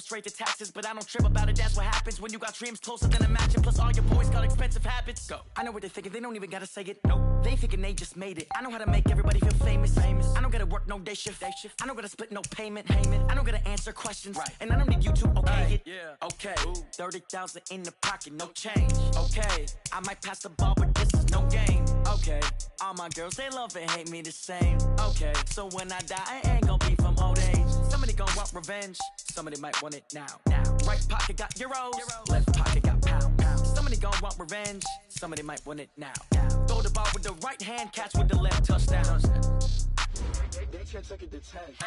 straight to taxes, but I don't trip about it. That's what happens when you got dreams closer than imagine. Plus all your boys got expensive habits. Go. I know what they're thinking, they don't even gotta say it. No, they thinking they just made it. I know how to make everybody feel famous. I don't gotta work no day shift. I don't gotta split no payment. I don't gotta answer questions. Right. And I don't need you to okay it. Yeah. Okay. 30,000 in the pocket, no change. Okay. I might pass the ball, but this is no game. Okay. All my girls, they love and hate me the same. Okay. So when I die, I ain't gonna be from old age. Somebody gon' want revenge. Somebody might want it now. Right pocket got euros. Left pocket got pound. Somebody gon' want revenge. Somebody might want it now. Throw the ball with the right hand, catch with the left, touchdown. They can't take it to 10. Hey.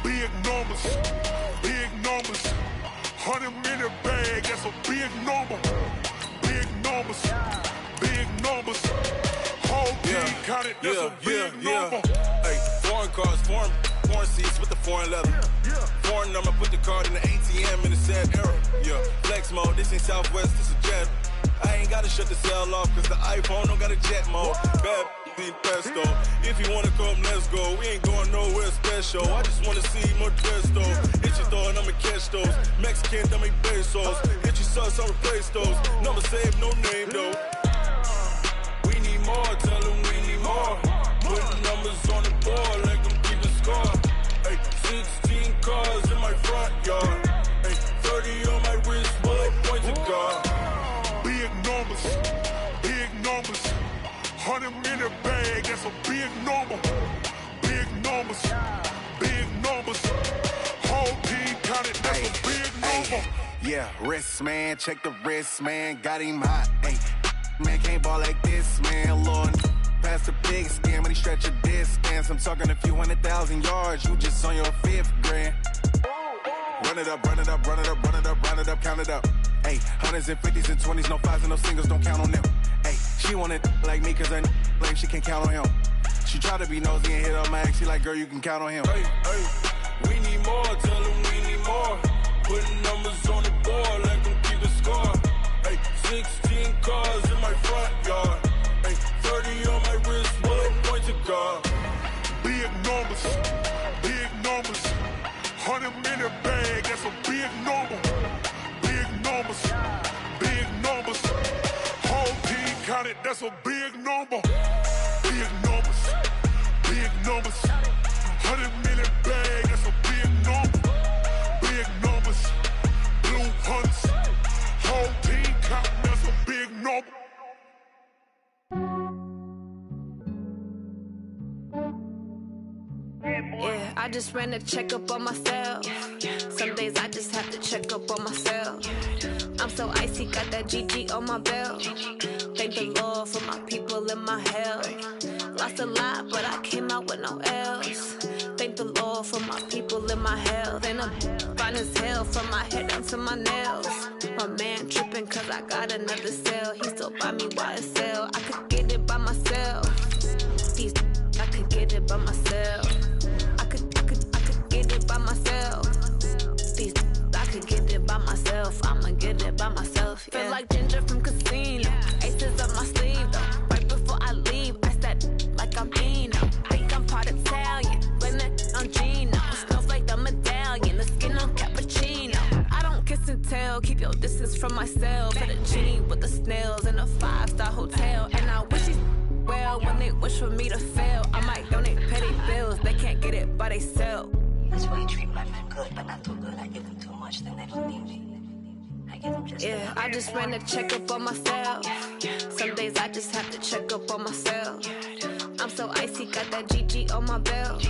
Big numbers, 100-minute bag, that's a big number. Big numbers, whole team counted, that's a big number. Hey, foreign cars, foreign seats with the foreign leather. Foreign number, put the card in the ATM in the sad era. Yeah, flex mode, this ain't Southwest, this is jet. I ain't gotta shut the cell off, cause the iPhone don't got a jet mode. Bad need pesto. If you wanna come, let's go. We ain't going nowhere special. I just wanna see more dress though. Hit your throw and I'ma catch those. Mexican, dummy pesos. Hit your sus, I'll replace those. Number saved, no name though. We need more, tell them we need more. Put numbers on the board, let them keep the score. Hey, 16 cars in my front yard. Hey, 30 on my wrist, bullet point to God. Big numbers, 100-minute bag, that's a big number. Big numbers, whole team counted, that's a big number. Yeah, wrist man, check the wrist man, got him hot. Ay, man can't ball like this, man. Lord, past the big scam when he stretch a distance. I'm talking a few 100,000 yards, you just on your 5th grand. Run it up, count it up. Hey, hundreds and 50s and 20s, no 5s and no singles, don't count on them. Hey, she want it like me, cause her like she can count on him. She try to be nosy and hit up my ex, she like, girl, you can count on him. Hey, we need more, tell them we need more. Putting numbers on the board, let them keep the score. Hey, 16 cars in my front yard. Hey, 30 on my wrist, bullet point to God. Big numbers, 100-minute bag, that's a big number. Big numbers, whole team counted, that's a big number. Big numbers, 100-minute bag, that's a big number. Big numbers, blue hunts, whole team counting, that's a big number. Yeah, I just ran a checkup on myself. Some days I just have to check up on myself. I'm so icy, got that GG on my belt. Thank the Lord for my people and my health. Lost a lot, but I came out with no L's. Thank the Lord for my people and my health. And I'm fine as hell from my head down to my nails. My man tripping cause I got another cell. He still buy me YSL. I could get it by myself. I could get it by myself. I could get it by myself. I could get it by myself. I'ma get it by myself. Yeah. Feel like Ginger from Casino. Aces up my sleeve though. Right before I leave, I said like I'm Dino. Think I'm part Italian. Blend it on Gino. Smells like the medallion. The skin on cappuccino. I don't kiss and tell. Keep your distance from myself. Put a genie with the snails in a 5-star hotel. And I wish he's well when they wish for me to fail. I might donate petty bills. They can't get it by themselves. That's why you treat my men good, but not too good. I give them too much, then they don't need me. I give them just yeah, I just ran a checkup on myself. Some days I just have to check up on myself. I'm so icy, got that GG on my belt.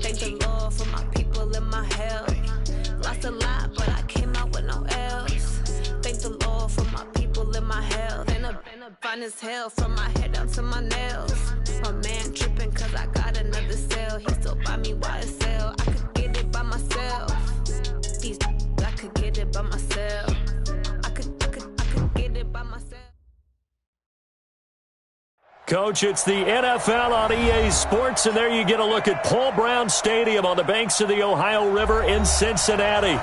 Thank the Lord for my people and my health. Lost a lot, but I came out with no L's. Thank the Lord for my people and my health. And I'm fine as hell from my head down to my nails. My man tripping cause I got another cell. He still buy me YSL. I could get it by myself. Coach. It's the NFL on EA Sports, and there you get a look at Paul Brown Stadium on the banks of the Ohio River in Cincinnati.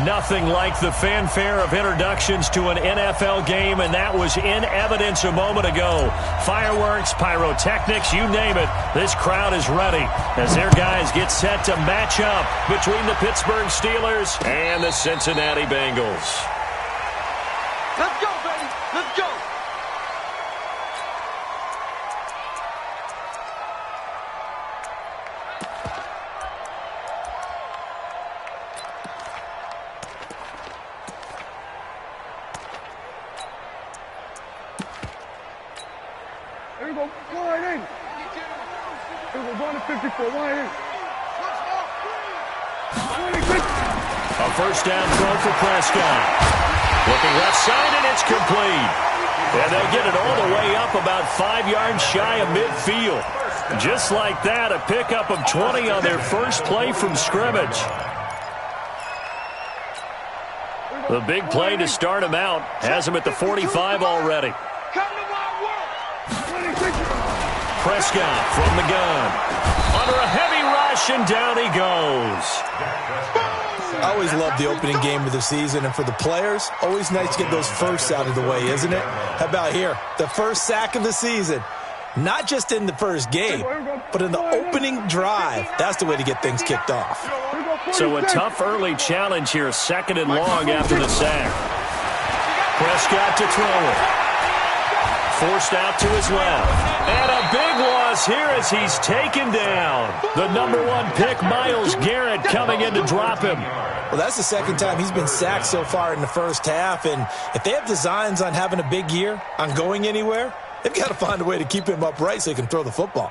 Nothing like the fanfare of introductions to an NFL game, and that was in evidence a moment ago. Fireworks, pyrotechnics, you name it. This crowd is ready as their guys get set to match up between the Pittsburgh Steelers and the Cincinnati Bengals. Let's go, baby. Let's go. Here we go. Go right in. Here we go. Going to 54. Right in. A first down throw for Prescott. Looking left side, and it's complete. And they'll get it all the way up about 5 yards shy of midfield. Just like that, a pickup of 20 on their first play from scrimmage. The big play to start him out has him at the 45 already. Prescott from the gun. Under a heavy rush, and down he goes. I always love the opening game of the season, and for the players, always nice to get those firsts out of the way, isn't it? How about here? The first sack of the season. Not just in the first game, but in the opening drive. That's the way to get things kicked off. So a tough early challenge here, 2nd and long after the sack. Prescott to throw it. Forced out to his left. And a big loss here as he's taken down. The #1 pick, Myles Garrett, coming in to drop him. Well, that's the second time he's been sacked so far in the first half. And if they have designs on having a big year, on going anywhere, they've got to find a way to keep him upright so he can throw the football.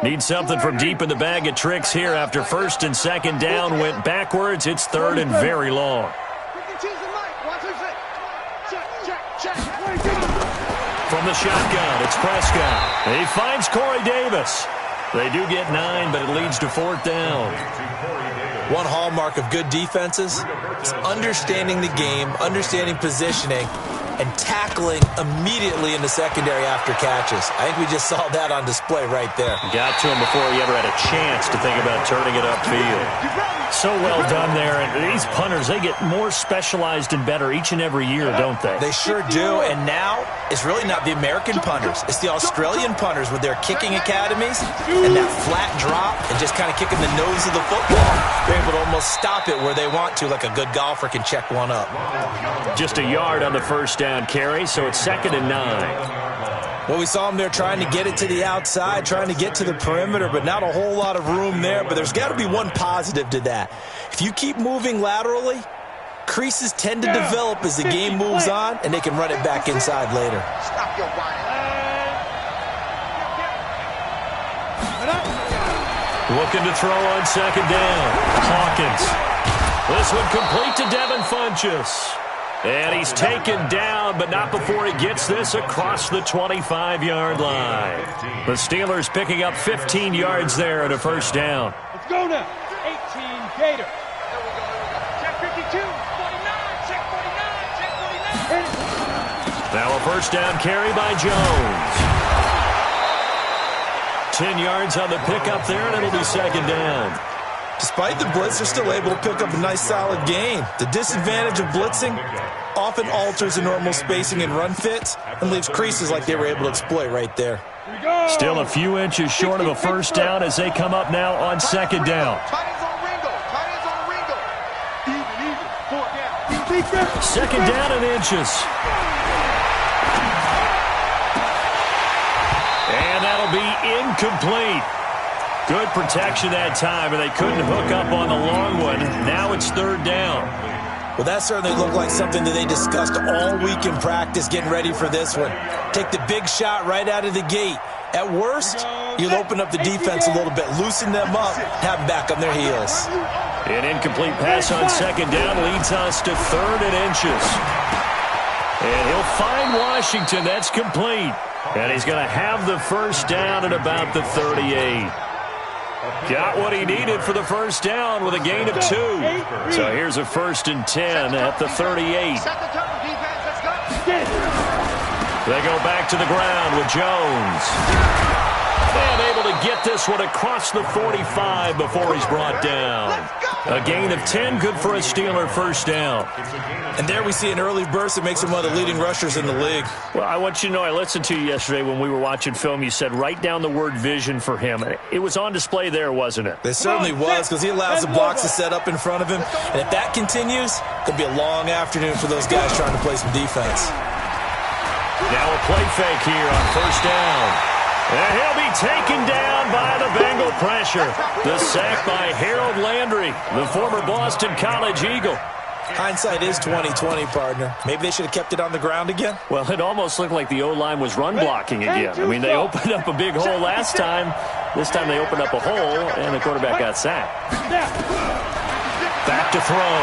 Need something from deep in the bag of tricks here after 1st and 2nd down went backwards. It's 3rd and very long. From the shotgun, it's Prescott. He finds Corey Davis. They do get 9, but it leads to 4th down. One hallmark of good defenses is understanding the game, understanding positioning, and tackling immediately in the secondary after catches. I think we just saw that on display right there. Got to him before he ever had a chance to think about turning it upfield. So well done there. And these punters, they get more specialized and better each and every year, don't they? They sure do. And now it's really not the American punters. It's the Australian punters with their kicking academies and that flat drop and just kind of kicking the nose of the football. They're able to almost stop it where they want to, like a good golfer can check one up. Just a yard on the first down carry, so it's 2nd and 9. Well, we saw him there trying to get it to the outside, trying to get to the perimeter, but not a whole lot of room there. But there's got to be one positive to that. If you keep moving laterally, creases tend to develop as the game moves on, and they can run it back inside later. Stop your whining. Looking to throw on 2nd down. Hawkins. This one complete to Devin Funchess. And he's taken down, but not before he gets this across the 25-yard line. The Steelers picking up 15 yards there at a first down. Let's go now. 18 Gators. Check 52, 49, check 49, check 49. Now a first down carry by Jones. 10 yards on the pickup there, and it'll be 2nd down. Despite the blitz, they're still able to pick up a nice, solid gain. The disadvantage of blitzing often alters the normal spacing and run fits and leaves creases like they were able to exploit right there. Still a few inches short of a first down as they come up now on 2nd down. Second down and inches. And that'll be incomplete. Good protection that time, and they couldn't hook up on the long one. Now it's 3rd down. Well, that certainly looked like something that they discussed all week in practice, getting ready for this one. Take the big shot right out of the gate. At worst, you'll open up the defense a little bit, loosen them up, have them back on their heels. An incomplete pass on 2nd down leads us to 3rd and inches. And he'll find Washington. That's complete. And he's going to have the first down at about the 38. Got what he needed for the first down with a gain of 2. So here's a 1st and 10 at the 38. They go back to the ground with Jones. And able to get this one across the 45 before he's brought down. A gain of 10, good for a Steeler first down. And there we see an early burst that makes him one of the leading rushers in the league. Well, I want you to know, I listened to you yesterday when we were watching film. You said write down the word vision for him. It was on display there, wasn't it? It certainly was, because he allows the blocks to set up in front of him. And if that continues, it could be a long afternoon for those guys trying to play some defense. Now a play fake here on first down. And he'll be taken down by the Bengal pressure. The sack by Harold Landry, the former Boston College Eagle. Hindsight is 20/20, partner. Maybe they should have kept it on the ground again. Well, it almost looked like the O-line was run blocking again. I mean, they opened up a big hole last time. This time they opened up a hole, and the quarterback got sacked. Back to throw.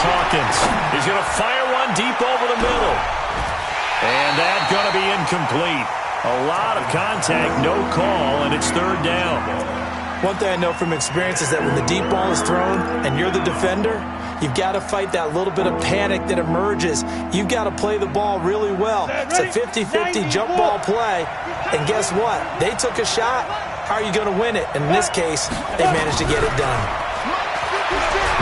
Hawkins. He's going to fire one deep over the middle. And that's going to be incomplete. A lot of contact, no call, and it's third down. One thing I know from experience is that when the deep ball is thrown and you're the defender, you've got to fight that little bit of panic that emerges. You've got to play the ball really well. It's a 50-50 jump ball play, and guess what? They took a shot. How are you going to win it? And in this case, they managed to get it done.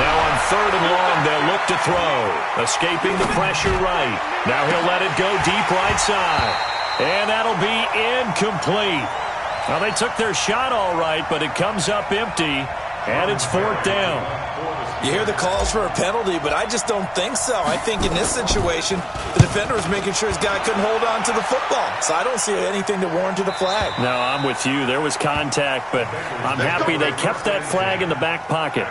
Now on third and long, they'll look to throw. Escaping the pressure right. Now he'll let it go deep right side. And that'll be incomplete. Now, they took their shot all right, but it comes up empty, and it's fourth down. You hear the calls for a penalty, but I just don't think so. I think in this situation, the defender was making sure his guy couldn't hold on to the football. So I don't see anything to warrant a flag. No, I'm with you. There was contact, but I'm happy they kept that flag in the back pocket.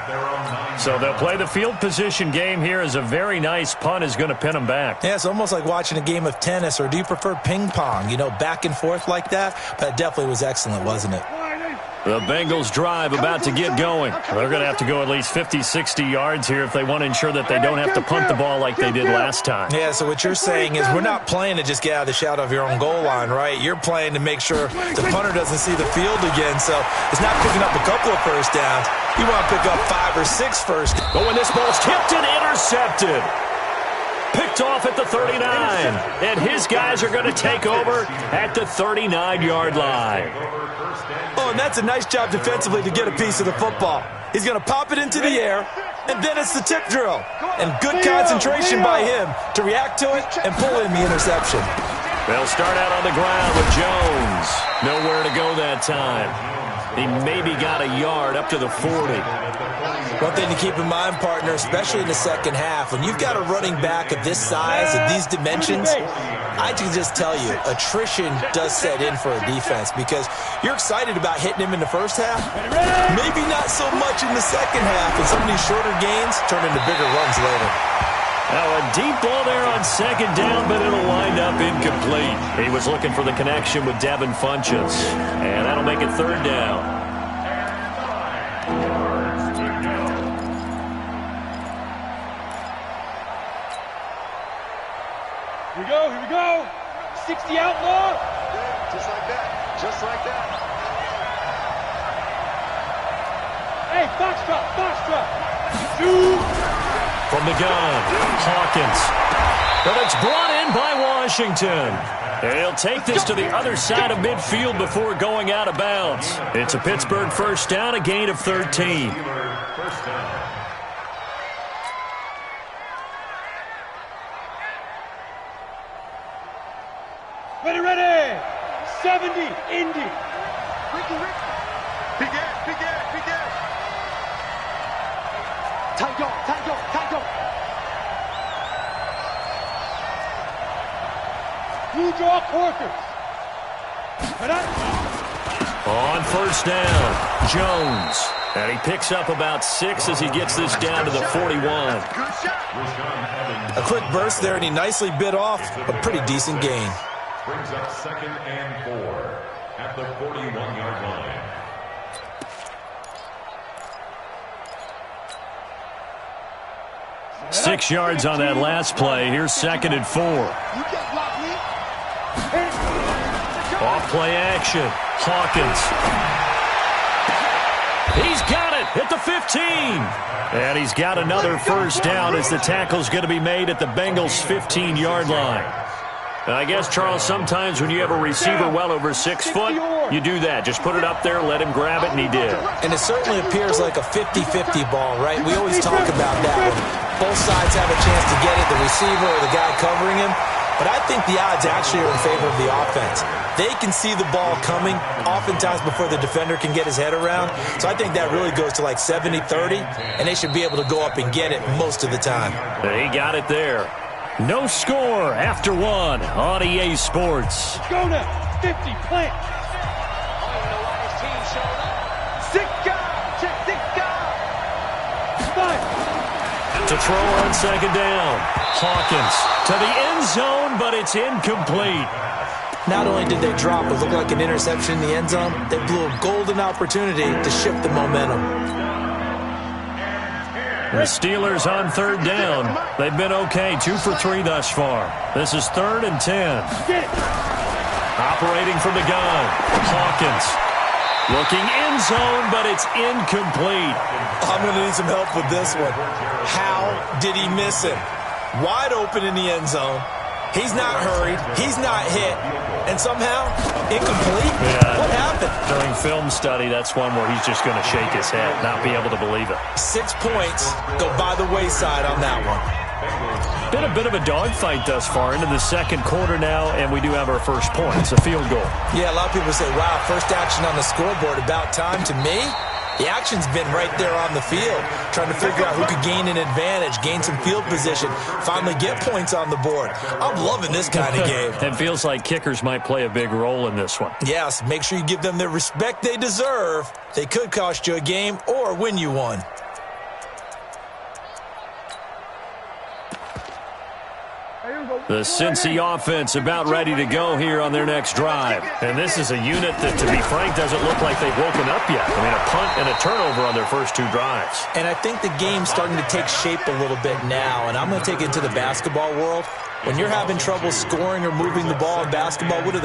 So they'll play the field position game here as a very nice punt is going to pin them back. Yeah, it's almost like watching a game of tennis, or do you prefer ping pong? You know, back and forth like that? But it definitely was excellent, wasn't it? The Bengals drive about to get going. They're going to have to go at least 50, 60 yards here if they want to ensure that they don't have to punt the ball like they did last time. Yeah, so what you're saying is we're not playing to just get out of the shadow of your own goal line, right? You're playing to make sure the punter doesn't see the field again. So it's not picking up a couple of first downs. You want to pick up 5 or 6 first. But when this ball's tipped and intercepted. Picked off at the 39. And his guys are going to take over at the 39-yard line. Oh, and that's a nice job defensively to get a piece of the football. He's going to pop it into the air, and then it's the tip drill. And good concentration by him to react to it and pull in the interception. They'll start out on the ground with Jones. Nowhere to go that time. He maybe got a yard up to the 40. One thing to keep in mind, partner, especially in the second half, when you've got a running back of this size, of these dimensions, I can just tell you, attrition does set in for a defense because you're excited about hitting him in the first half. Maybe not so much in the second half, and some of these shorter gains turn into bigger runs later. Now a deep ball there on second down, but it'll wind up incomplete. He was looking for the connection with Devin Funchess, and that'll make it third down. Here we go. 60 outlaw. Just like that. Just like that. Hey, foxtrot. From the gun, Hawkins. But it's brought in by Washington. And he'll take this to the other side of midfield before going out of bounds. It's a Pittsburgh first down, a gain of 13. Ready. 70, Indy. Ricky. Begin. Tango. You draw quarters. On first down, Jones. And he picks up about 6 as he gets this down to the 41. A quick burst there, and he nicely bit off a pretty decent gain. Brings up 2nd and 4 at the 41-yard line. Six yards on that last play. Here's 2nd and 4. Off play action. Hawkins. He's got it at the 15. And he's got another first down as the tackle's going to be made at the Bengals' 15-yard line. I guess, Charles, sometimes when you have a receiver well over 6 foot, you do that. Just put it up there, let him grab it, and he did. And it certainly appears like a 50-50 ball, right? We always talk about that when both sides have a chance to get it, the receiver or the guy covering him. But I think the odds actually are in favor of the offense. They can see the ball coming oftentimes before the defender can get his head around. So I think that really goes to like 70-30, and they should be able to go up and get it most of the time. He got it there. No score after one on EA Sports. Go now. 50, plant. To throw on second down. Hawkins to the end zone, but it's incomplete. Not only did they drop what looked like an interception in the end zone, they blew a golden opportunity to shift the momentum. The Steelers on third down. They've been okay, 2 for 3 thus far. This is 3rd and 10. Operating from the gun. Hawkins. Looking end zone, but it's incomplete. I'm going to need some help with this one. How did he miss him? Wide open in the end zone. He's not hurried. He's not hit. And somehow, incomplete? Yeah. What happened? During film study, that's one where he's just going to shake his head, not be able to believe it. 6 points go by the wayside on that one. Been a bit of a dogfight thus far into the second quarter now, and we do have our first point. It's a field goal. Yeah, a lot of people say, wow, first action on the scoreboard, about time. To me, the action's been right there on the field, trying to figure out who could gain an advantage, gain some field position, finally get points on the board. I'm loving this kind of game. It feels like kickers might play a big role in this one. Yes, make sure you give them the respect they deserve. They could cost you a game or win you one. The Cincy offense about ready to go here on their next drive. And this is a unit that, to be frank, doesn't look like they've woken up yet. I mean, a punt and a turnover on their first 2 drives. And I think the game's starting to take shape a little bit now. And I'm going to take it into the basketball world. When you're having trouble scoring or moving the ball in basketball, what do?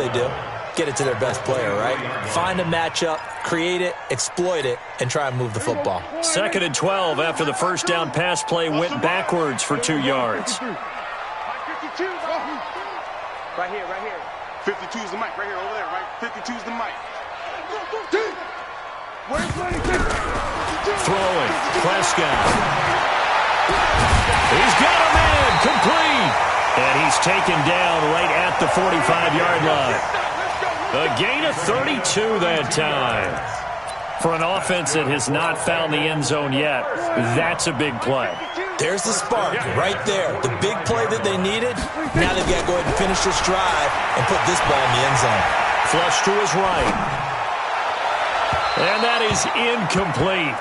Get it to their best player, right? Find a matchup, create it, exploit it, and try and move the football. 2nd and 12 after the first down pass play went backwards for 2 yards. Right here. 52's the mic, right here, over there, right? 52's the mic. Throwing, Prescott. He's got a man, complete. And he's taken down right at the 45-yard line. A gain of 32 that time. For an offense that has not found the end zone yet, that's a big play. There's the spark right there. The big play that they needed. Now they've got to go ahead and finish this drive and put this ball in the end zone. Flush to his right. And that is incomplete.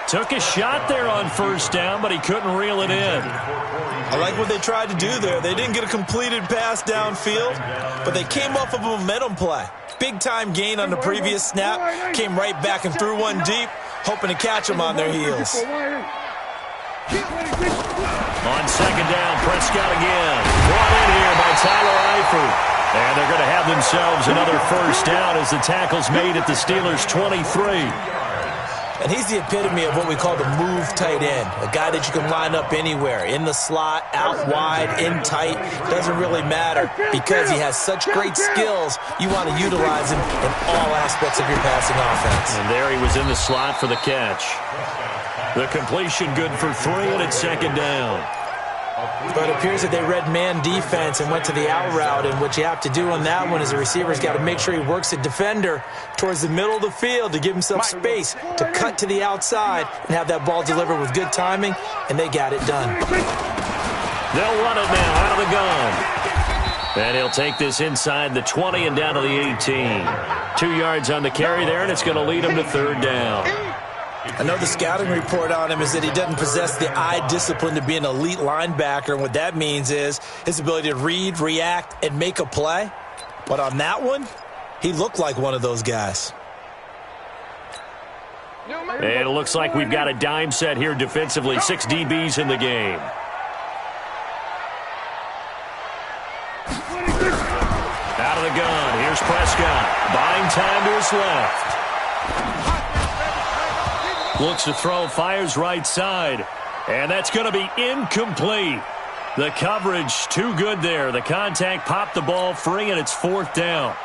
Took a shot there on first down, but he couldn't reel it in. I like what they tried to do there. They didn't get a completed pass downfield, but they came off of a momentum play. Big-time gain on the previous snap. Came right back and threw one deep, hoping to catch them on their heels. On second down, Prescott again. Brought in here by Tyler Eifert. And they're going to have themselves another first down as the tackle's made at the Steelers' 23. And he's the epitome of what we call the move tight end. A guy that you can line up anywhere. In the slot, out wide, in tight. Doesn't really matter because he has such great skills. You want to utilize him in all aspects of your passing offense. And there he was in the slot for the catch. The completion good for 3, and it's second down. But it appears that they read man defense and went to the out route, and what you have to do on that one is the receiver's got to make sure he works the defender towards the middle of the field to give himself space to cut to the outside and have that ball delivered with good timing, and they got it done. They'll run it now out of the gun. And he'll take this inside the 20 and down to the 18. 2 yards on the carry there, and it's going to lead him to third down. I know the scouting report on him is that he doesn't possess the eye discipline to be an elite linebacker, and what that means is his ability to read, react, and make a play. But on that one, he looked like one of those guys. And it looks like we've got a dime set here defensively. 6 DBs in the game. Out of the gun. Here's Prescott. Buying time to his left. Looks to throw, fires right side. And that's going to be incomplete. The coverage too good there. The contact popped the ball free, and it's 4th down.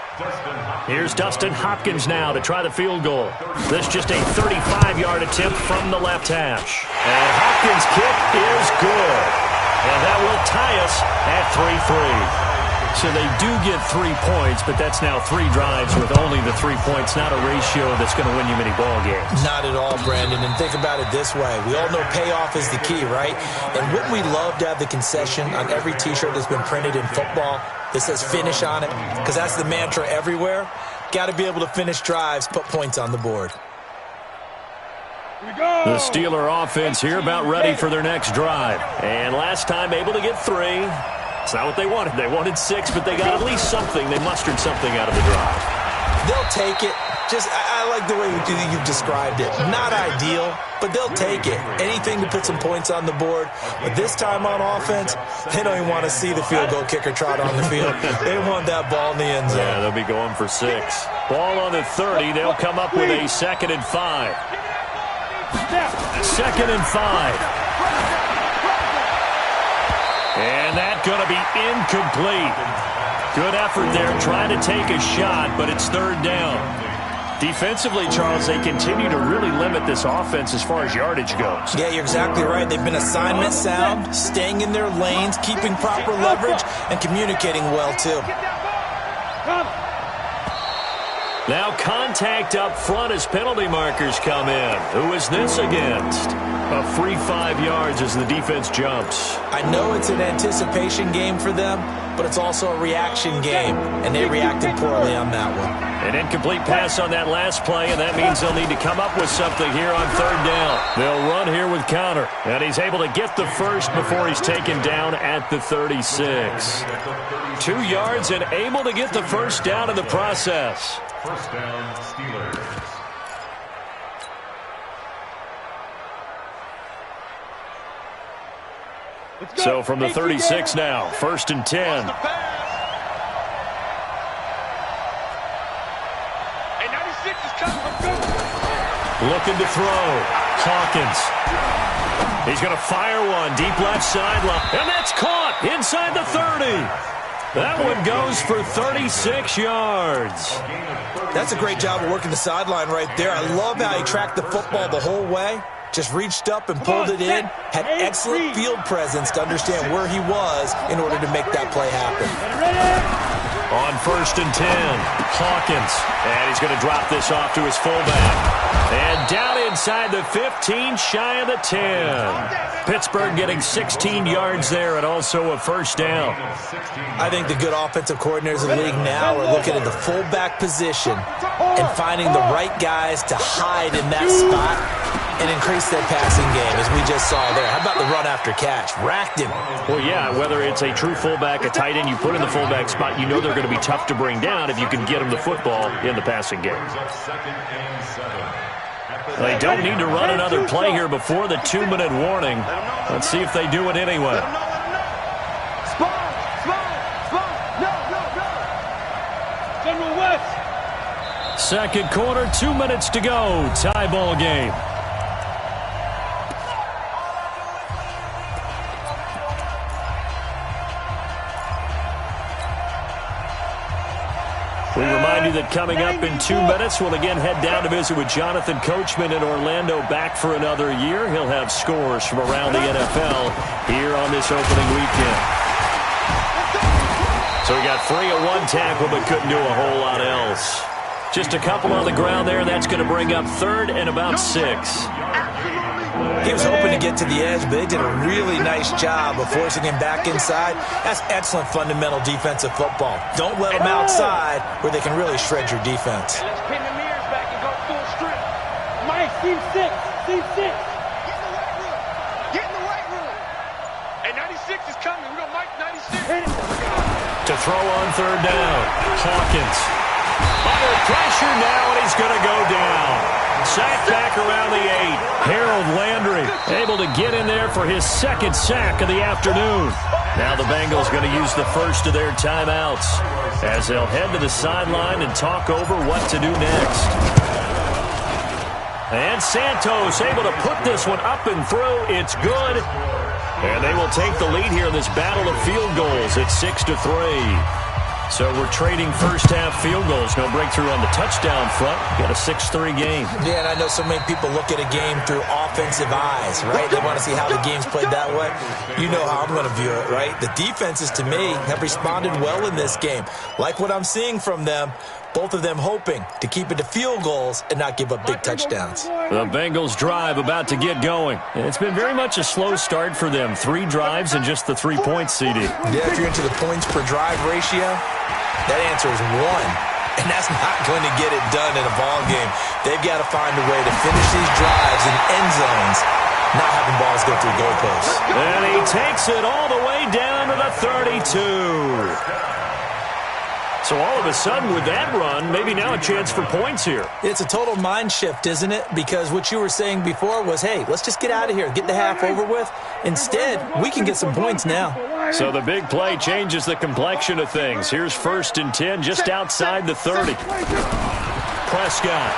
Here's Dustin Hopkins now to try the field goal. This just a 35-yard attempt from the left hash. And Hopkins' kick is good. And that will tie us at 3-3. So they do get 3 points, but that's now 3 drives with only the 3 points, not a ratio that's going to win you many ball games. Not at all, Brandon. And think about it this way. We all know payoff is the key, right? And wouldn't we love to have the concession on every T-shirt that's been printed in football that says finish on it? Because that's the mantra everywhere. Got to be able to finish drives, put points on the board. The Steeler offense here about ready for their next drive. And last time able to get 3. It's not what they wanted. They wanted 6, but they got at least something. They mustered something out of the drive. They'll take it. I like the way you've described it. Not ideal, but they'll take it. Anything to put some points on the board. But this time on offense, they don't even want to see the field goal kicker trot on the field. They want that ball in the end zone. Yeah, they'll be going for 6. Ball on the 30. They'll come up with a 2nd and 5. 2nd and 5. And that's going to be incomplete. Good effort there trying to take a shot, but it's 3rd down. Defensively, Charles, they continue to really limit this offense as far as yardage goes. Yeah, you're exactly right. They've been assignment sound, staying in their lanes, keeping proper leverage, and communicating well, too. Now contact up front as penalty markers come in. Who is this against? A free 5 yards as the defense jumps. I know it's an anticipation game for them, but it's also a reaction game, and they reacted poorly on that one. An incomplete pass on that last play, and that means they'll need to come up with something here on 3rd down. They'll run here with Connor, and he's able to get the first before he's taken down at the 36. 2 yards and able to get the first down in the process. First down, Steelers. So from the 36 now, 1st and 10. Looking to throw. Hawkins. He's going to fire one deep left sideline. And that's caught inside the 30. That one goes for 36 yards. That's a great job of working the sideline right there. I love how he tracked the football the whole way. Just reached up and pulled it in. Had excellent field presence to understand where he was in order to make that play happen. On 1st and 10, Hawkins. And he's going to drop this off to his fullback. And down inside the 15, shy of the 10. Pittsburgh getting 16 yards there and also a first down. I think the good offensive coordinators in the league now are looking at the fullback position and finding the right guys to hide in that spot and increase their passing game, as we just saw there. How about the run after catch? Racked him. Well, yeah, whether it's a true fullback, a tight end you put in the fullback spot, you know they're going to be tough to bring down if you can get them the football in the passing game. They don't need to run another play here before the 2-minute warning. Let's see if they do it anyway. Second quarter, 2 minutes to go. Tie ball game. We remind you that coming up in 2 minutes, we'll again head down to visit with Jonathan Coachman in Orlando, back for another year. He'll have scores from around the NFL here on this opening weekend. So we got 3 at 1 tackle, but couldn't do a whole lot else. Just a couple on the ground there. That's going to bring up 3rd and about 6. He was hoping to get to the edge, but they did a really nice job of forcing him back inside. That's excellent fundamental defensive football. Don't let them outside where they can really shred your defense. Let's pin the mirrors back and go full strip. Mike, team 6. Team 6. Get in the right room. Hey, 96 is coming. We're going to Mike 96. To throw on 3rd down. Hawkins. Under pressure now, and he's going to go down. Sack back around the 8. Harold Landry able to get in there for his 2nd sack of the afternoon. Now the Bengals going to use the first of their timeouts as they'll head to the sideline and talk over what to do next. And Santos able to put this one up and through. It's good. And they will take the lead here in this battle of field goals at 6-3. So we're trading first-half field goals. No breakthrough on the touchdown front. Got a 6-3 game. Yeah, and I know so many people look at a game through offensive eyes, right? They want to see how the game's played that way. You know how I'm going to view it, right? The defenses, to me, have responded well in this game. Like what I'm seeing from them, both of them hoping to keep it to field goals and not give up big touchdowns. The Bengals drive about to get going. It's been very much a slow start for them. 3 drives and just the 3 points, CD. Yeah, if you're into the points per drive ratio, that answer is 1. And that's not going to get it done in a ball game. They've got to find a way to finish these drives in end zones, not having balls go through goalposts. And he takes it all the way down to the 32. So all of a sudden with that run, maybe now a chance for points here. It's a total mind shift, isn't it? Because what you were saying before was, hey, let's just get out of here, get the half over with. Instead, we can get some points now. So the big play changes the complexion of things. Here's 1st and 10 just outside the 30. Prescott.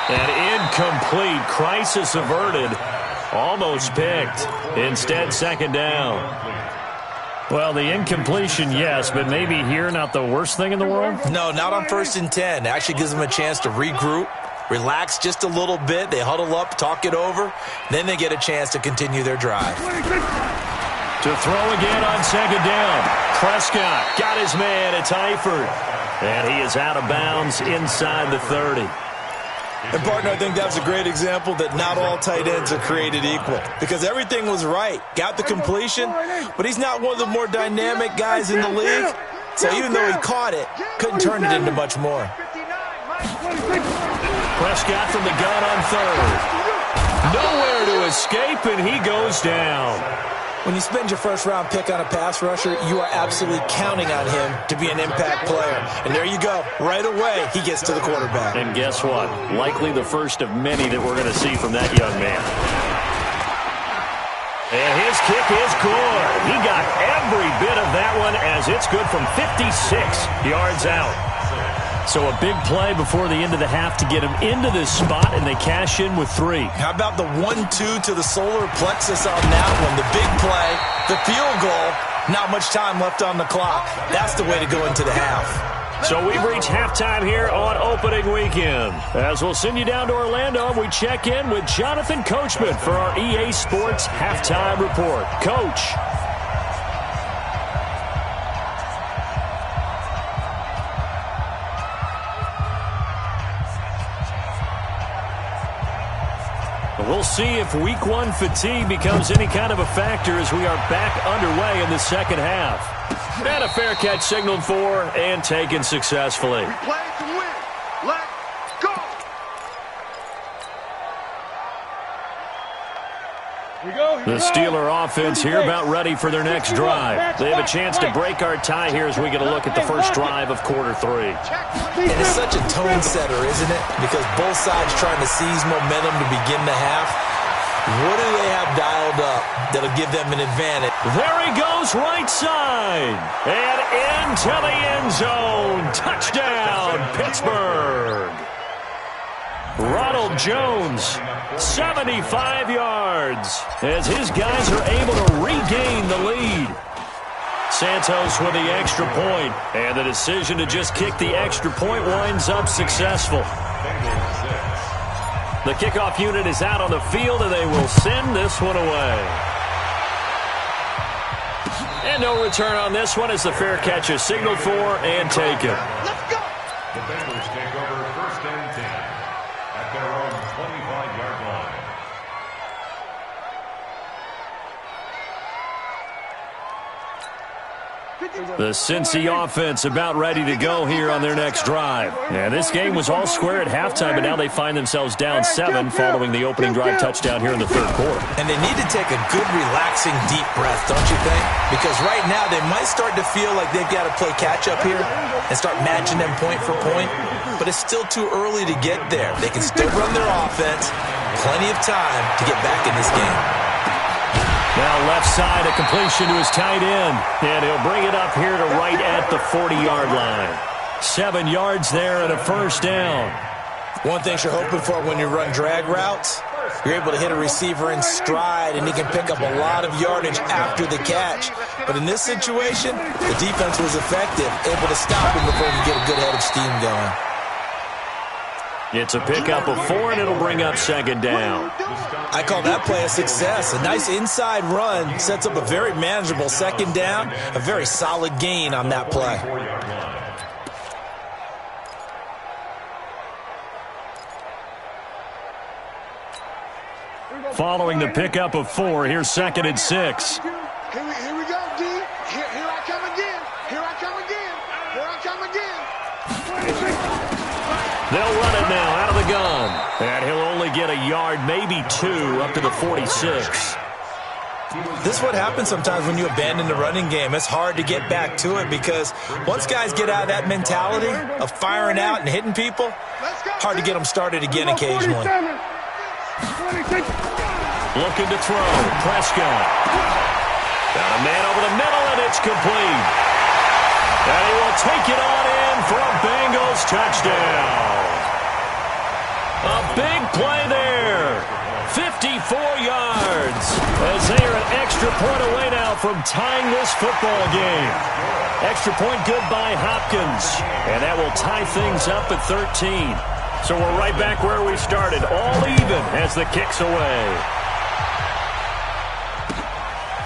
And incomplete. Crisis averted. Almost picked. Instead, 2nd down. Well, the incompletion, yes, but maybe here not the worst thing in the world? No, not on 1st and 10. It actually gives them a chance to regroup, relax just a little bit. They huddle up, talk it over. Then they get a chance to continue their drive. To throw again on 2nd down. Prescott got his man. It's Eifert. And he is out of bounds inside the 30. And, partner, I think that was a great example that not all tight ends are created equal because everything was right. Got the completion, but he's not one of the more dynamic guys in the league. So even though he caught it, couldn't turn it into much more. Prescott from the gun on 3rd. Nowhere to escape, and he goes down. When you spend your first-round pick on a pass rusher, you are absolutely counting on him to be an impact player. And there you go. Right away, he gets to the quarterback. And guess what? Likely the first of many that we're going to see from that young man. And his kick is good. He got every bit of that one as it's good from 56 yards out. So a big play before the end of the half to get him into this spot, and they cash in with 3. How about the 1-2 to the solar plexus on that one? The big play, the field goal, not much time left on the clock. That's the way to go into the half. So we've reached halftime here on opening weekend. As we'll send you down to Orlando, we check in with Jonathan Coachman for our EA Sports Halftime Report. Coach. We'll see if Week 1 fatigue becomes any kind of a factor as we are back underway in the second half. And a fair catch signaled for and taken successfully. We play to win. Let's go. The Steeler offense here about ready for their next drive. They have a chance to break our tie here as we get a look at the first drive of quarter 3. And it's such a tone setter, isn't it? Because both sides trying to seize momentum to begin the half. What do they have dialed up that'll give them an advantage? There he goes, right side. And into the end zone. Touchdown, Pittsburgh. Ronald Jones, 75 yards, as his guys are able to regain the lead. Santos with the extra point, and the decision to just kick the extra point winds up successful. The kickoff unit is out on the field, and they will send this one away. And no return on this one as the fair catch is signaled for and taken. Let's go. The Bengals take over 1st and 10 at their own 25-yard line. The Cincy offense about ready to go here on their next drive. And this game was all square at halftime, but now they find themselves down 7 following the opening drive touchdown here in the 3rd quarter. And they need to take a good, relaxing, deep breath, don't you think? Because right now they might start to feel like they've got to play catch-up here and start matching them point for point. But it's still too early to get there. They can still run their offense. Plenty of time to get back in this game. Now left side, a completion to his tight end. And he'll bring it up here to right at the 40-yard line. 7 yards there and a first down. One thing you're hoping for when you run drag routes, You're able to hit a receiver in stride, and he can pick up a lot of yardage after the catch. But in this situation, the defense was effective, able to stop him before he could get a good head of steam going. It's a pickup of 4, and it'll bring up second down. I call that play a success. A nice inside run sets up a very manageable second down, a very solid gain on that play. Following the pickup of 4, here's 2nd and 6. Here we go, D. Here I come again. Here I come again. Here I come again. They'll run it now out of the gun. And he'll only get a yard, maybe 2, up to the 46. This is what happens sometimes when you abandon the running game. It's hard to get back to it because once guys get out of that mentality of firing out and hitting people, hard to get them started again occasionally. Looking to throw. Prescott. Got a man over the middle, and it's complete. And he will take it on in for a Bengals touchdown. A big play there. 54 yards. As they are an extra point away now from tying this football game. Extra point good by Hopkins. And that will tie things up at 13. So we're right back where we started. All even as the kick's away.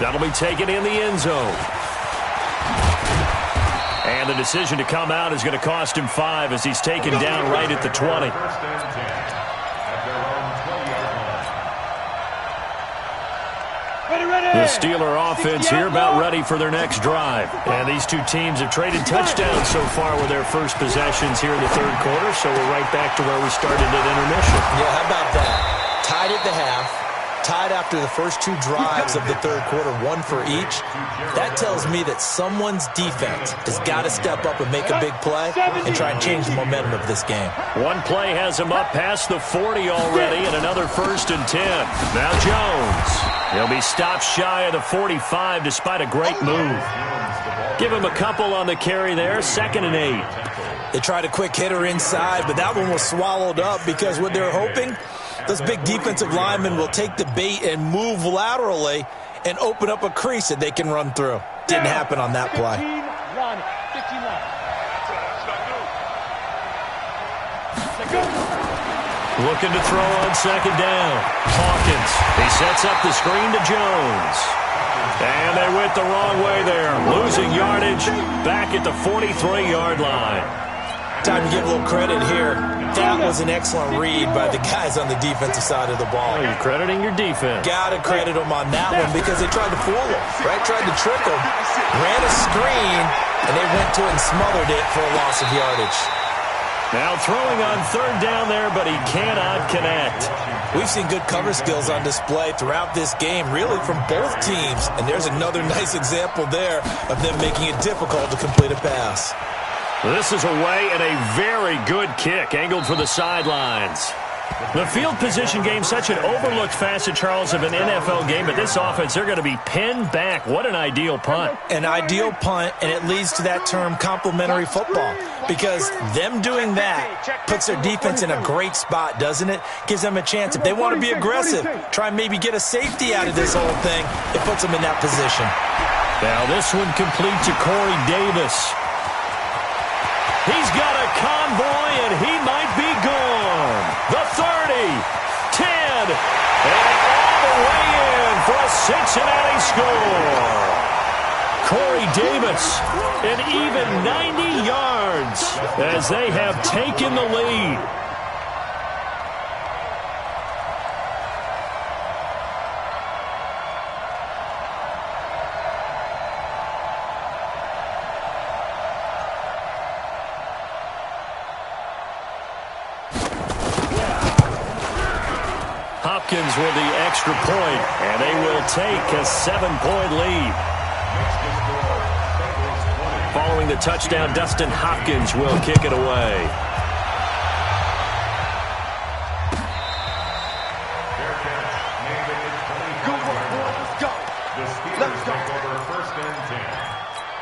That'll be taken in the end zone. And the decision to come out is going to cost him 5 as he's taken down right at the 20. The Steeler offense here about ready for their next drive. And these two teams have traded touchdowns so far with their first possessions here in the third quarter. So we're right back to where we started at intermission. Yeah, how about that? Tied at the half. Tied after the first 2 drives of the third quarter, 1 for each. That tells me that someone's defense has got to step up and make a big play and try and change the momentum of this game. One play has him up past the 40 already, and another 1st and 10. Now Jones. He'll be stopped shy of the 45 despite a great move. Give him a couple on the carry there, 2nd and 8. They tried a quick hitter inside, but that one was swallowed up because what they're hoping, those big defensive linemen will take the bait and move laterally and open up a crease that they can run through. Didn't happen on that play. Looking to throw on 2nd down. Hawkins. He sets up the screen to Jones. And they went the wrong way there. Losing yardage back at the 43-yard line. Time to give a little credit here. That was an excellent read by the guys on the defensive side of the ball. Oh, you're crediting your defense. Got to credit them on that one because they tried to fool them, right? Tried to trick them. Ran a screen, and they went to it and smothered it for a loss of yardage. Now throwing on 3rd down there, but he cannot connect. We've seen good cover skills on display throughout this game, really from both teams. And there's another nice example there of them making it difficult to complete a pass. This is away and a very good kick, angled for the sidelines. The field position game, such an overlooked facet, Charles, of an NFL game, but this offense, they're going to be pinned back. What an ideal punt. An ideal punt, and it leads to that term complementary football, because them doing that puts their defense in a great spot, doesn't it? Gives them a chance. If they want to be aggressive, try and maybe get a safety out of this whole thing, it puts them in that position. Now this one complete to Corey Davis. He's got a convoy, and he might be gone. The 30, 10, and all the way in for a Cincinnati score. Corey Davis, an even 90 yards as they have taken the lead. Hopkins with the extra point, and they will take a 7-point lead. Following the touchdown, Dustin Hopkins will kick it away. The Steelers take over 1st and 10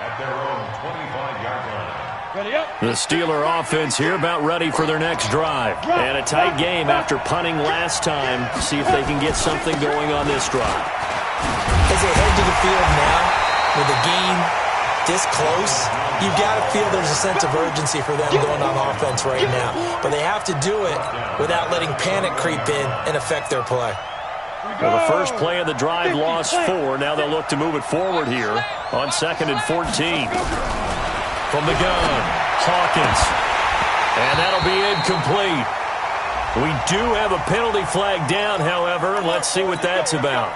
at their own 25-yard line. The Steeler offense here about ready for their next drive. And a tight game after punting last time. See if they can get something going on this drive. As they head to the field now, with the game this close, you've got to feel there's a sense of urgency for them going on offense right now. But they have to do it without letting panic creep in and affect their play. Well, the first play of the drive lost 4. Now they'll look to move it forward here on 2nd and 14. From the gun, Hawkins. And that'll be incomplete. We do have a penalty flag down, however, and let's see what that's about.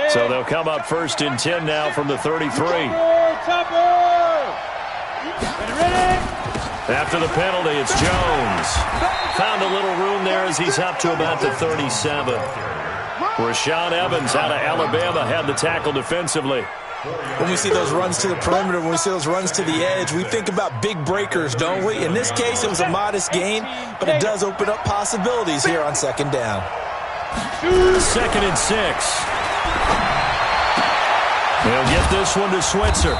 So they'll come up 1st and 10 now from the 33. After the penalty, it's Jones. Found a little room there as he's up to about the 37. Rashaan Evans out of Alabama had the tackle defensively. When we see those runs to the perimeter, when we see those runs to the edge, we think about big breakers, don't we? In this case, it was a modest gain, but it does open up possibilities here on 2nd down. 2nd and 6. He'll get this one to Switzer.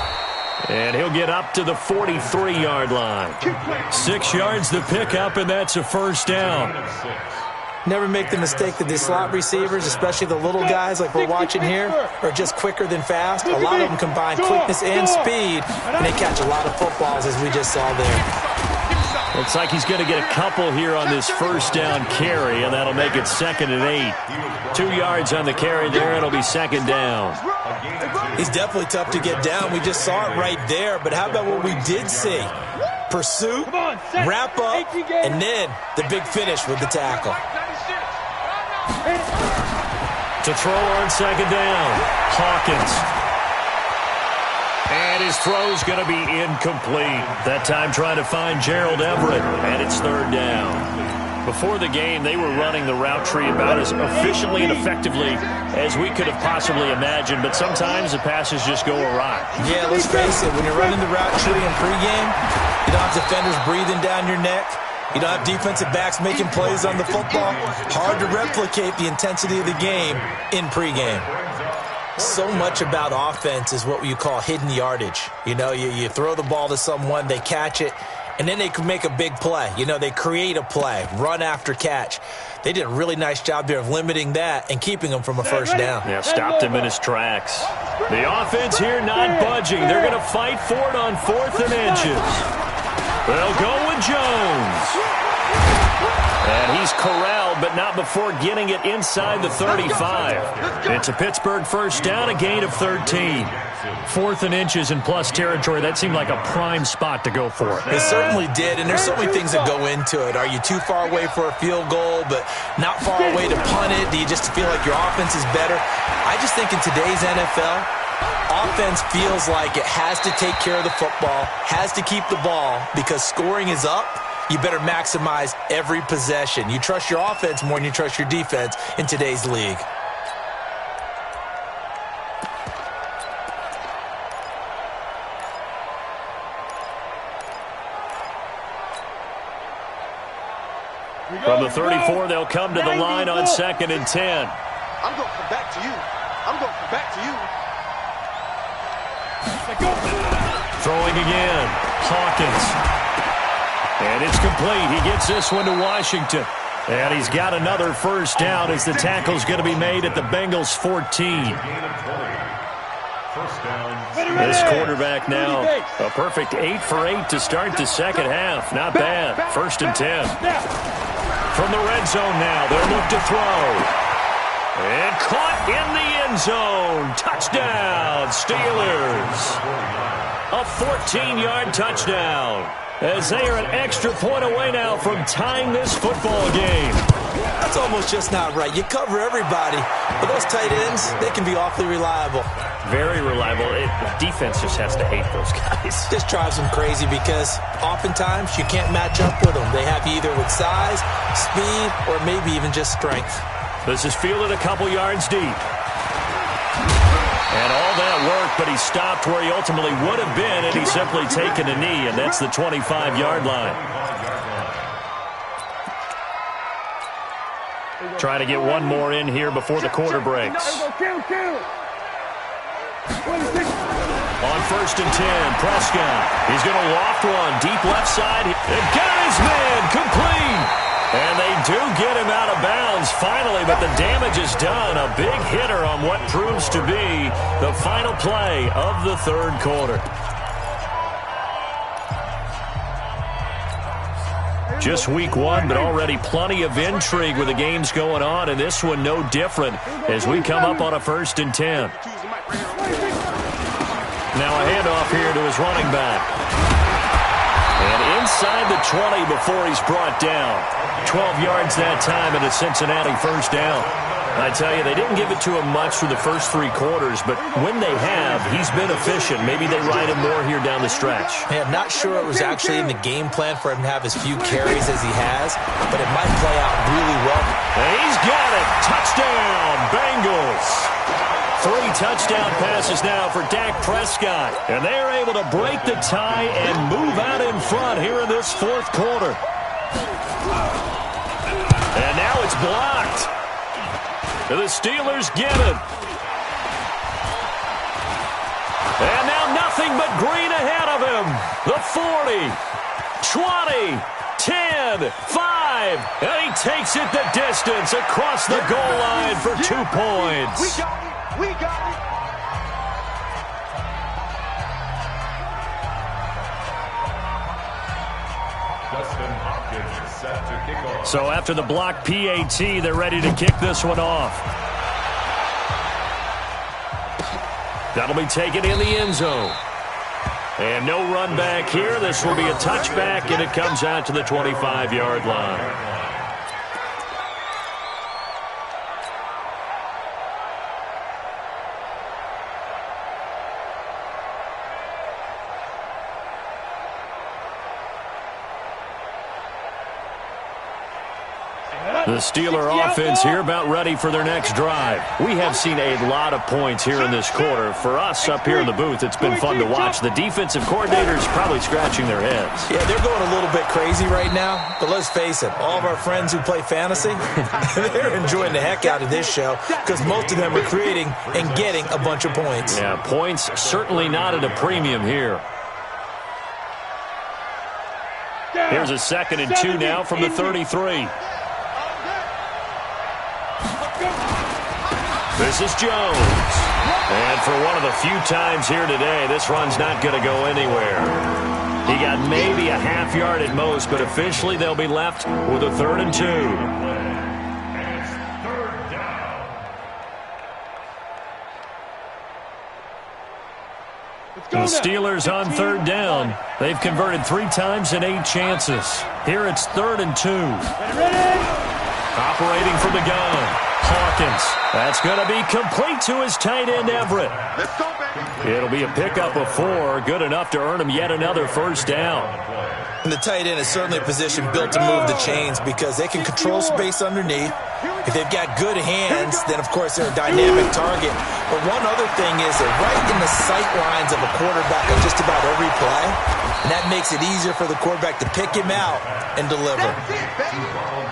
And he'll get up to the 43-yard line. 6 yards the pickup, and that's a 1st down. Never make the mistake that the slot receivers, especially the little guys like we're watching here, are just quicker than fast. A lot of them combine quickness and speed, and they catch a lot of footballs, as we just saw there. Looks like he's going to get a couple here on this 1st down carry, and that'll make it 2nd and 8. 2 yards on the carry there, and it'll be 2nd down. He's definitely tough to get down. We just saw it right there, but how about what we did see? Pursuit, wrap up, and then the big finish with the tackle. To throw on 2nd down, Hawkins. And his throw's going to be incomplete. That time trying to find Gerald Everett, and it's 3rd down. Before the game, they were running the route tree about as efficiently and effectively as we could have possibly imagined, but sometimes the passes just go awry. Yeah, let's face it, when you're running the route tree in pregame, you don't have defenders breathing down your neck. You don't have defensive backs making plays on the football. Hard to replicate the intensity of the game in pregame. So much about offense is what you call hidden yardage. You know, you throw the ball to someone, they catch it, and then they can make a big play. You know, they create a play, run after catch. They did a really nice job there of limiting that and keeping him from a 1st down. Yeah, stopped him in his tracks. The offense here not budging. They're going to fight for it on 4th and inches. They'll go with Jones. And he's corralled, but not before getting it inside the 35. It's a Pittsburgh 1st down, a gain of 13. 4th and inches in plus territory. That seemed like a prime spot to go for it. It certainly did, and there's so many things that go into it. Are you too far away for a field goal, but not far away to punt it? Do you just feel like your offense is better? I just think in today's NFL, offense feels like it has to take care of the football, has to keep the ball, because scoring is up. You better maximize every possession. You trust your offense more than you trust your defense in today's league. From the 34, they'll come to the line on 2nd and 10. I'm going to come back to you. I'm going to come back to you. Throwing again, Hawkins. And it's complete. He gets this one to Washington. And he's got another 1st down as the tackle's going to be made at the Bengals 14. This quarterback now, a perfect 8 for 8 to start the 2nd half. Not bad. 1st and 10. From the red zone now, they'll look to throw. And caught in the end zone. Touchdown, Steelers. A 14-yard touchdown. As they are an extra point away now from tying this football game. That's almost just not right. You cover everybody, but those tight ends, they can be awfully reliable. Very reliable. Defense just has to hate those guys. This drives them crazy because oftentimes you can't match up with them. They have you either with size, speed, or maybe even just strength. This is fielded a couple yards deep. And all that work, but he stopped where he ultimately would have been, and he's simply taken a knee, and that's the 25-yard line. Trying to get one more in here before the quarter breaks. On 1st and 10, Prescott. He's going to loft one deep left side. It got his man complete. And they do get him out of bounds finally, but the damage is done. A big hitter on what proves to be the final play of the third quarter. Just week one, but already plenty of intrigue with the games going on, and this one no different as we come up on a 1st and 10. Now a handoff here to his running back. And inside the 20 before he's brought down. 12 yards that time and a Cincinnati first down. I tell you, they didn't give it to him much through the first 3 quarters, but when they have, he's been efficient. Maybe they ride him more here down the stretch. Yeah, I'm not sure it was actually in the game plan for him to have as few carries as he has, but it might play out really well. And he's got it. Touchdown, Bengals. 3 touchdown passes now for Dak Prescott. And they're able to break the tie and move out in front here in this 4th quarter. And now it's blocked. The Steelers get it. And now nothing but green ahead of him. The 40, 20, 10, 5. And he takes it the distance across the goal line for 2 points. We got it. We got it. So after the block PAT, they're ready to kick this one off. That'll be taken in the end zone. And no run back here. This will be a touchback, and it comes out to the 25-yard line. The Steeler offense here about ready for their next drive. We have seen a lot of points here in this quarter. For us up here in the booth, it's been fun to watch. The defensive coordinators probably scratching their heads. Yeah, they're going a little bit crazy right now, but let's face it, all of our friends who play fantasy, they're enjoying the heck out of this show because most of them are creating and getting a bunch of points. Yeah, points certainly not at a premium here. Here's a 2nd and 2 now from the 33. This is Jones. And for one of the few times here today, this run's not going to go anywhere. He got maybe a half yard at most, but officially they'll be left with a 3rd and 2. The Steelers on 3rd down. They've converted 3 times in 8 chances. Here it's 3rd and 2. Operating from the gun. Hawkins. That's going to be complete to his tight end, Everett. It'll be a pickup of 4. Good enough to earn him yet another first down. And the tight end is certainly a position built to move the chains because they can control space underneath. If they've got good hands, then, of course, they're a dynamic target. But one other thing is they're right in the sight lines of a quarterback on just about every play. And that makes it easier for the quarterback to pick him out and deliver.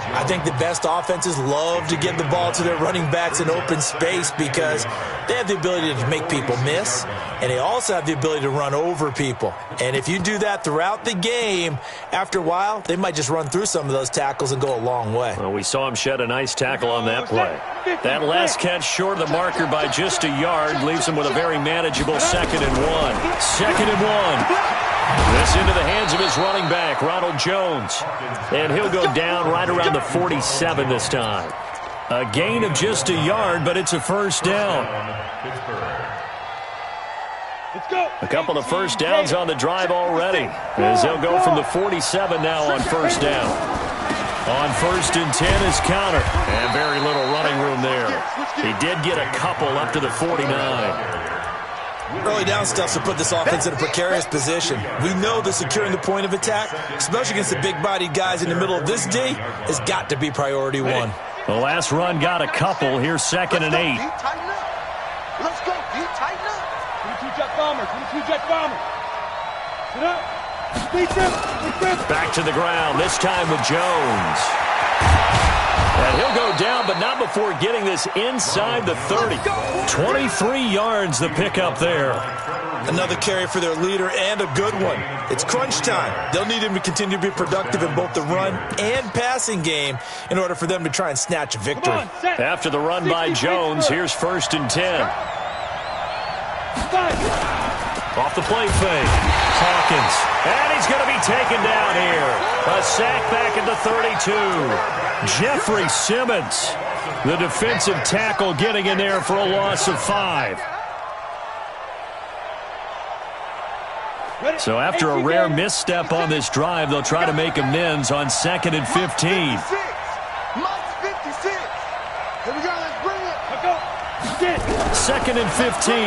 I think the best offenses love to give the ball to their running backs in open space because they have the ability to make people miss, and they also have the ability to run over people. And if you do that throughout the game, after a while, they might just run through some of those tackles and go a long way. Well, we saw him shed a nice tackle on that play. That last catch short of the marker by just a yard leaves him with a very manageable 2nd and 1. 2nd and 1. This into the hands of his running back, Ronald Jones. And he'll go down right around the 47 this time. A gain of just a yard, but it's a first down. A couple of first downs on the drive already, as they'll go from the 47 now on first down. On 1st and 10 is Counter, and very little running room there. He did get a couple up to the 49. Early down stuff to put this offense in a precarious position. We know that securing the point of attack, especially against the big-bodied guys in the middle of this D, has got to be priority 1. The last run got a couple. Here's 2nd and 8. Let's go, D. Tighten up. 22 jet bombers. 22 jet bombers. Sit up. Back to the ground, this time with Jones. And he'll go down, but but not before getting this inside the 30. 23 yards the pickup there. Another carry for their leader and a good one. It's crunch time. They'll need him to continue to be productive in both the run and passing game in order for them to try and snatch a victory. After the run by Jones, here's 1st and 10. Off the play fake. Hawkins. And he's going to be taken down here. A sack back at the 32. Jeffrey Simmons, the defensive tackle, getting in there for a loss of 5. So after a rare misstep on this drive, they'll try to make amends on 2nd and 15. Mike's 56. Here we go. Let's bring it. Let's go. 2nd and 15.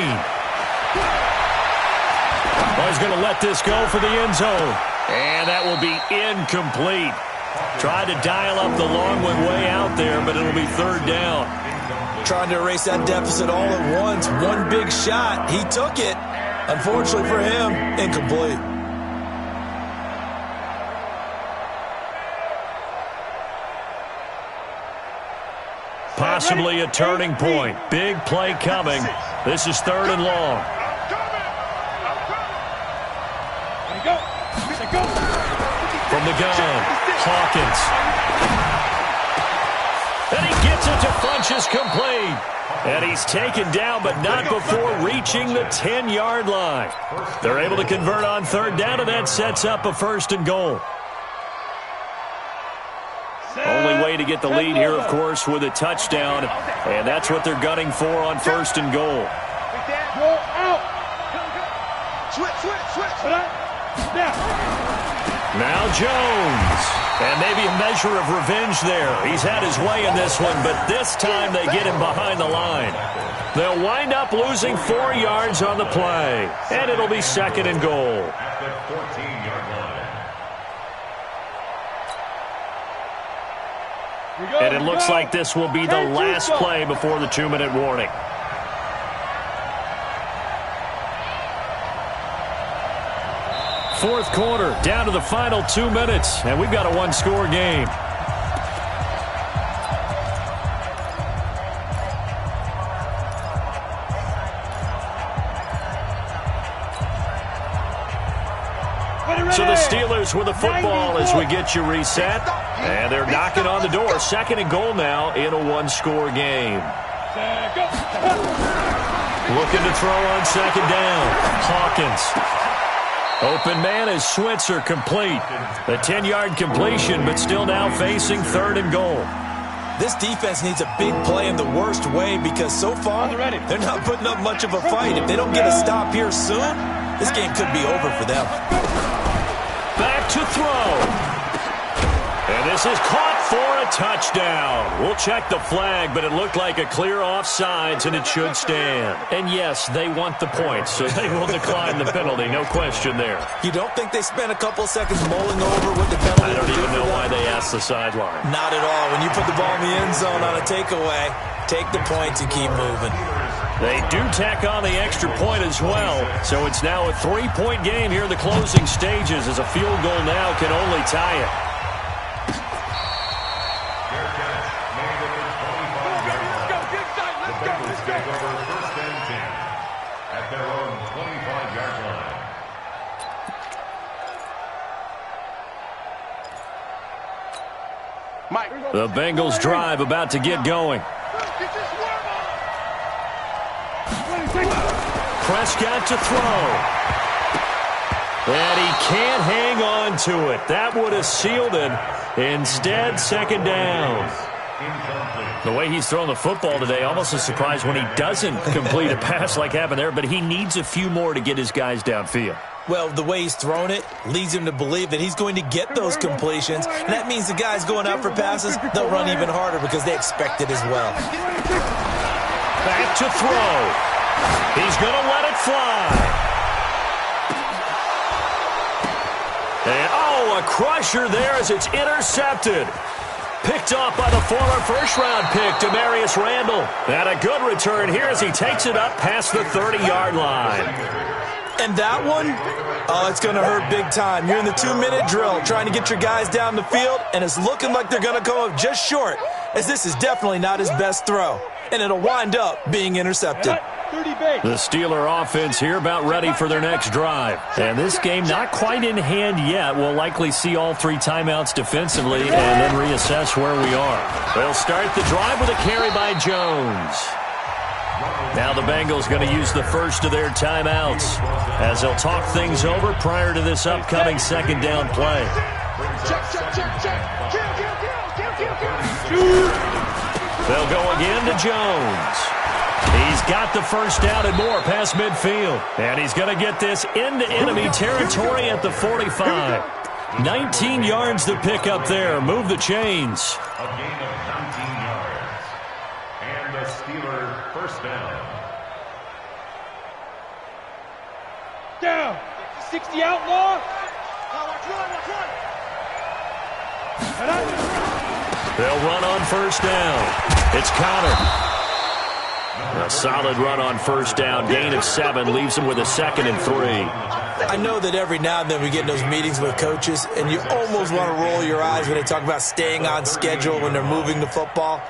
Well, he's going to let this go for the end zone. And that will be incomplete. Tried to dial up the long one way out there, but it'll be 3rd down. Trying to erase that deficit all at once. One big shot. He took it. Unfortunately for him, incomplete. Possibly a turning point. Big play coming. This is 3rd and long. From the gun, Hawkins. And he gets it to Funchess complete. And he's taken down, but not before reaching the 10-yard line. They're able to convert on 3rd down, and that sets up a 1st and goal. Only way to get the lead here, of course, with a touchdown. And that's what they're gunning for on 1st and goal. Now Jones. And maybe a measure of revenge there. He's had his way in this one, but this time they get him behind the line. They'll wind up losing 4 yards on the play. And it'll be 2nd and goal. At the 14-yard line. And it looks like this will be the last play before the 2-minute warning. Fourth quarter, down to the final 2 minutes, and we've got a one-score game. So the Steelers with the football as we get you reset. And they're knocking on the door. 2nd and goal now in a one-score game. Looking to throw on 2nd down. Hawkins. Open man is Switzer complete. A 10-yard completion, but still now facing 3rd and goal. This defense needs a big play in the worst way because so far they're not putting up much of a fight. If they don't get a stop here soon, this game could be over for them. Back to throw. And this is caught for a touchdown. We'll check the flag, but it looked like a clear offsides, and it should stand. And yes, they want the points, so they will decline the penalty. No question there. You don't think they spent a couple seconds mulling over what the penalty? I don't even know why they asked the sideline. Not at all. When you put the ball in the end zone on a takeaway, take the points and keep moving. They do tack on the extra point as well, so it's now a 3-point game here in the closing stages as a field goal now can only tie it. Take over 1st and 10 at their own 25-yard line. The Bengals drive about to get going. Prescott to throw. And he can't hang on to it. That would have sealed it. Instead, 2nd down. The way he's thrown the football today, almost a surprise when he doesn't complete a pass like happened there, but he needs a few more to get his guys downfield. Well, the way he's thrown it leads him to believe that he's going to get those completions, and that means the guys going out for passes, they'll run even harder because they expect it as well. Back to throw. He's going to let it fly. And, a crusher there as it's intercepted. Picked off by the former first-round pick, Demarius Randall. And a good return here as he takes it up past the 30-yard line. And that one, oh, it's going to hurt big time. You're in the 2-minute drill trying to get your guys down the field, and it's looking like they're going to come up just short, as this is definitely not his best throw, and it'll wind up being intercepted. The Steeler offense here about ready for their next drive. And this game not quite in hand yet. We'll likely see all 3 timeouts defensively and then reassess where we are. They'll start the drive with a carry by Jones. Now the Bengals going to use the first of their timeouts as they'll talk things over prior to this upcoming second down play. They'll go again to Jones. He's got the first down and more past midfield. And he's going to get this into enemy territory at the 45. 19 yards to pick up there. Move the chains. A gain of 19 yards. And the Steelers first down. Down. 60 outlaw. They'll run on first down. It's Connor. A solid run on first down. Gain of 7 leaves them with a 2nd and 3. I know that every now and then we get in those meetings with coaches, and you almost want to roll your eyes when they talk about staying on schedule when they're moving the football.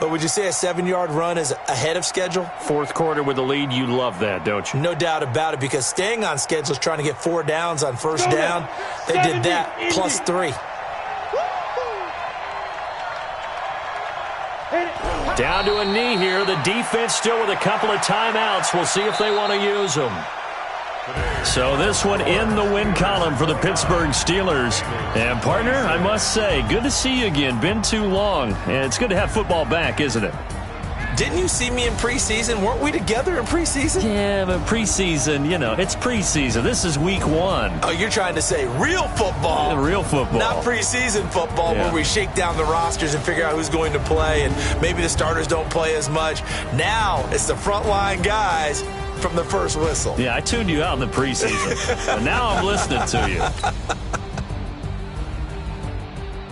But would you say a 7-yard run is ahead of schedule? Fourth quarter with the lead, you love that, don't you? No doubt about it, because staying on schedule is trying to get 4 downs on first down. They did that plus 3. Down to a knee here. The defense still with a couple of timeouts. We'll see if they want to use them. So this one in the win column for the Pittsburgh Steelers. And, partner, I must say, good to see you again. Been too long. And it's good to have football back, isn't it? Didn't you see me in preseason? Weren't we together in preseason? Yeah, but preseason, you know, it's preseason. This is week 1. Oh, you're trying to say real football. Yeah, real football. Not preseason football where we shake down the rosters and figure out who's going to play, and maybe the starters don't play as much. Now it's the frontline guys from the first whistle. Yeah, I tuned you out in the preseason. And now I'm listening to you.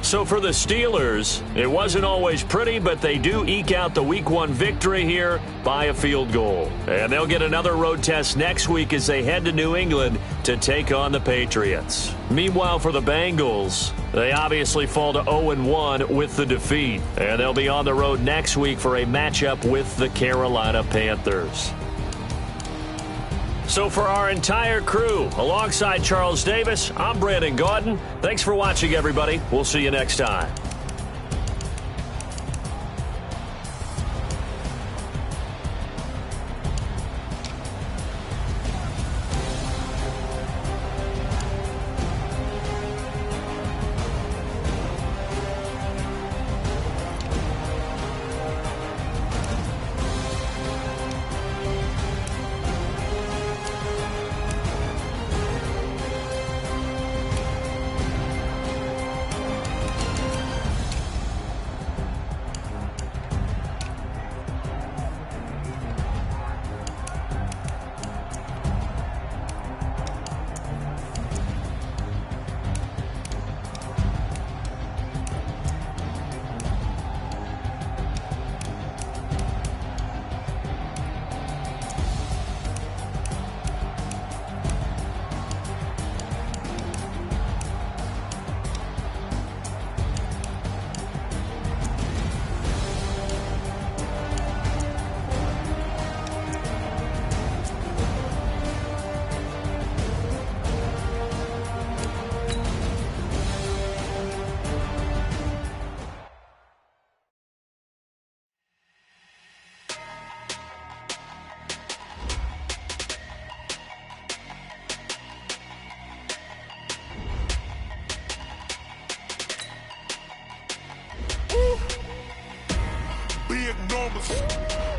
So for the Steelers, it wasn't always pretty, but they do eke out the Week 1 victory here by a field goal. And they'll get another road test next week as they head to New England to take on the Patriots. Meanwhile, for the Bengals, they obviously fall to 0-1 with the defeat. And they'll be on the road next week for a matchup with the Carolina Panthers. So for our entire crew, alongside Charles Davis, I'm Brandon Gaudin. Thanks for watching, everybody. We'll see you next time.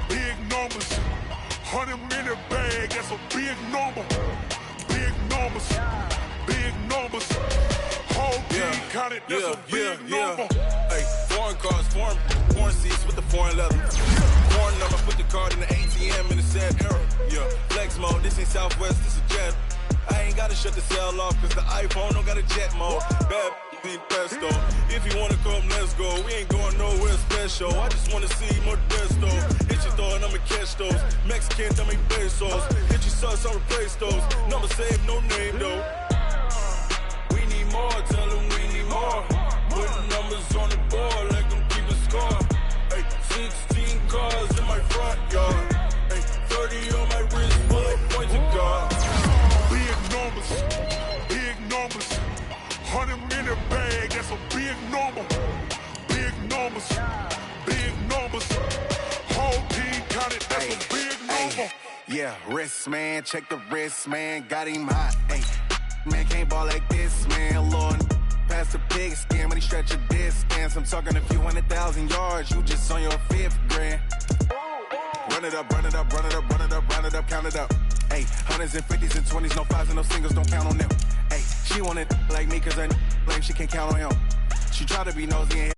Big numbers, 100-minute bag, that's a big number. Big numbers, big numbers. Whole team counted, that's a big number. Hey, foreign cars, foreign seats with the foreign leather. Foreign number, put the card in the ATM in the sad era. Yeah, flex mode, this ain't Southwest, this a jet. I ain't gotta shut the cell off, cause the iPhone don't got a jet mode. Bad ain't pesto. If you wanna come, let's go. We ain't going nowhere special. I just wanna see Modesto. It's she throwing, I'ma catch those. Mexican, dummy pesos. Hit your sus, I'll replace those. Number save, no name though. We need more, tell them we need more. Putting numbers on the board like I'm keeping score. Ay, 16 cars in my front yard. Ay, 30 on my wrist, full of points of God. Big numbers, big numbers. 100 minute bag, that's a big number. Big numbers, big numbers. Whole team counted, that's a big number. Yeah, wrist, man, check the wrist, man, got him hot. Ay, man, can't ball like this, man, Lord. Past the pig skin when he stretch a distance. I'm talking a few 100,000 yards, you just on your 5th grand. Run it up, run it up, run it up, run it up, run it up, count it up. Ay, 100s and 50s and 20s, no 5s and no singles, don't count on them. Ay, she want it like me cause her lame, she can't count on him. She try to be nosy and